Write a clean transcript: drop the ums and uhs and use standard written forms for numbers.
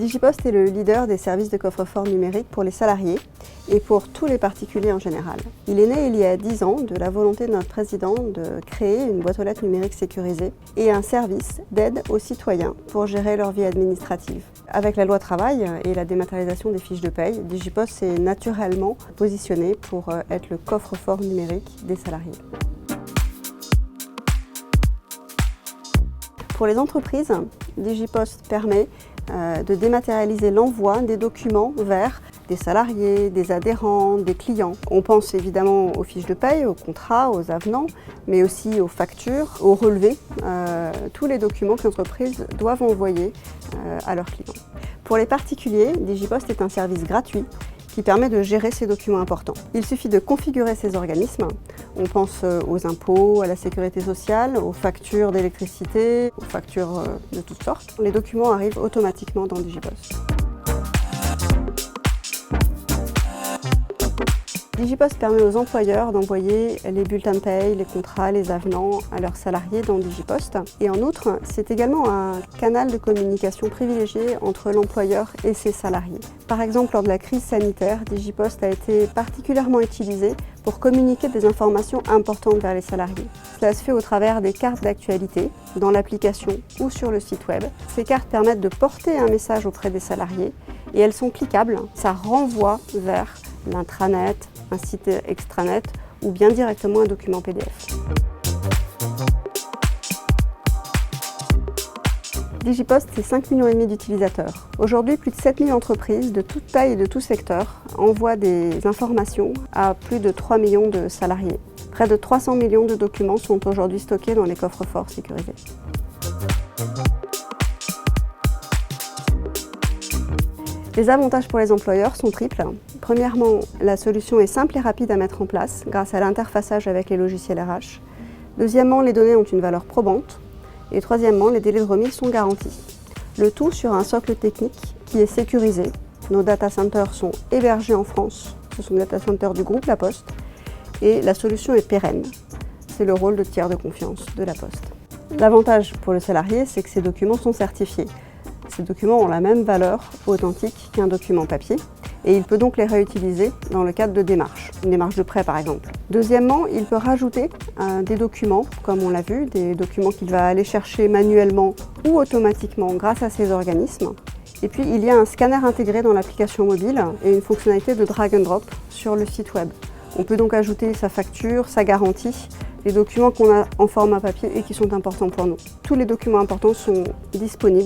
Digipost est le leader des services de coffre-fort numérique pour les salariés et pour tous les particuliers en général. Il est né il y a 10 ans de la volonté de notre président de créer une boîte aux lettres numérique sécurisée et un service d'aide aux citoyens pour gérer leur vie administrative. Avec la loi travail et la dématérialisation des fiches de paye, Digipost s'est naturellement positionné pour être le coffre-fort numérique des salariés. Pour les entreprises, Digipost permet de dématérialiser l'envoi des documents vers des salariés, des adhérents, des clients. On pense évidemment aux fiches de paye, aux contrats, aux avenants, mais aussi aux factures, aux relevés, tous les documents que l'entreprise doivent envoyer à leurs clients. Pour les particuliers, Digipost est un service gratuit qui permet de gérer ces documents importants. Il suffit de configurer ces organismes. On pense aux impôts, à la sécurité sociale, aux factures d'électricité, aux factures de toutes sortes. Les documents arrivent automatiquement dans Digipost. Digipost permet aux employeurs d'envoyer les bulletins de paye, les contrats, les avenants à leurs salariés dans Digipost. Et en outre, c'est également un canal de communication privilégié entre l'employeur et ses salariés. Par exemple, lors de la crise sanitaire, Digipost a été particulièrement utilisé pour communiquer des informations importantes vers les salariés. Cela se fait au travers des cartes d'actualité, dans l'application ou sur le site web. Ces cartes permettent de porter un message auprès des salariés et elles sont cliquables. Ça renvoie vers l'intranet, un site extranet ou bien directement un document PDF. Digipost, c'est 5,5 millions d'utilisateurs. Aujourd'hui, plus de 7 000 entreprises de toute taille et de tout secteur envoient des informations à plus de 3 millions de salariés. Près de 300 millions de documents sont aujourd'hui stockés dans les coffres-forts sécurisés. Les avantages pour les employeurs sont triples. Premièrement, la solution est simple et rapide à mettre en place grâce à l'interfaçage avec les logiciels RH. Deuxièmement, les données ont une valeur probante. Et troisièmement, les délais de remise sont garantis. Le tout sur un socle technique qui est sécurisé. Nos data centers sont hébergés en France. Ce sont des data centers du groupe La Poste. Et la solution est pérenne. C'est le rôle de tiers de confiance de La Poste. L'avantage pour le salarié, c'est que ces documents sont certifiés. Ces documents ont la même valeur authentique qu'un document papier et il peut donc les réutiliser dans le cadre de démarches, une démarche de prêt par exemple. Deuxièmement, il peut rajouter des documents, comme on l'a vu, des documents qu'il va aller chercher manuellement ou automatiquement grâce à ces organismes. Et puis il y a un scanner intégré dans l'application mobile et une fonctionnalité de drag and drop sur le site web. On peut donc ajouter sa facture, sa garantie, les documents qu'on a en format papier et qui sont importants pour nous. Tous les documents importants sont disponibles